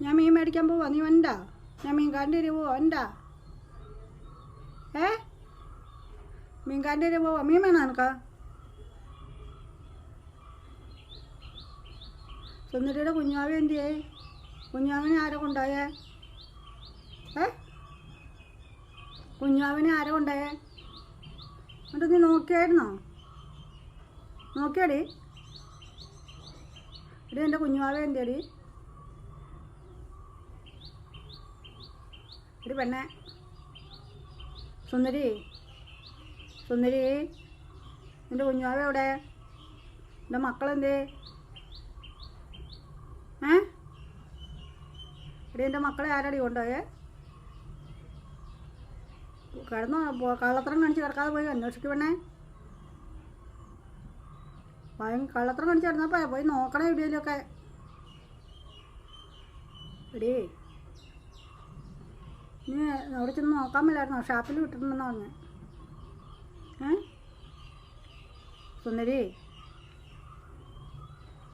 ഞാൻ മീൻ മേടിക്കാൻ പോവാ, നീ വണ്ടാ? ഞാൻ മീൻകാരൻ്റെ പോവാ, വണ്ടാ? മീൻകാരൻ്റെ പോവാ, മീൻ വേണോ നിനക്ക്? സുന്ദരിയുടെ കുഞ്ഞാവ എന്തിയേ? കുഞ്ഞാവിനെ ആരെ കൊണ്ടുപോയേ? കുഞ്ഞാവിനെ ആരെ കൊണ്ടുപോയേ? എന്നിട്ട് നീ നോക്കിയായിരുന്നോ? നോക്കിയാടി? എടി എൻ്റെ കുഞ്ഞാവ എന്തിയടി? എടി പെണ്ണേ, സുന്ദരി, സുന്ദരി, എൻ്റെ കുഞ്ഞാവ എവിടെ? എൻ്റെ മക്കളെന്തേ? എടി എൻ്റെ മക്കളെ ആരടി കൊണ്ടുപോയേ? കിടന്നോ? കള്ളത്തരം കാണിച്ച് കിടക്കാതെ പോയി അന്വേഷിക്കും പെണ്ണേ. കള്ളത്തരം കാണിച്ച് കിടന്നപ്പോൾ പോയി നോക്കണേ വീഡിയോയിലൊക്കെ. എടി നീ അവിടെ ചെന്ന് നോക്കാൻ മേലായിരുന്നോ? ഷാപ്പിൽ വിട്ടിട്ടുണ്ടെന്ന് പറഞ്ഞു. സുന്ദരി.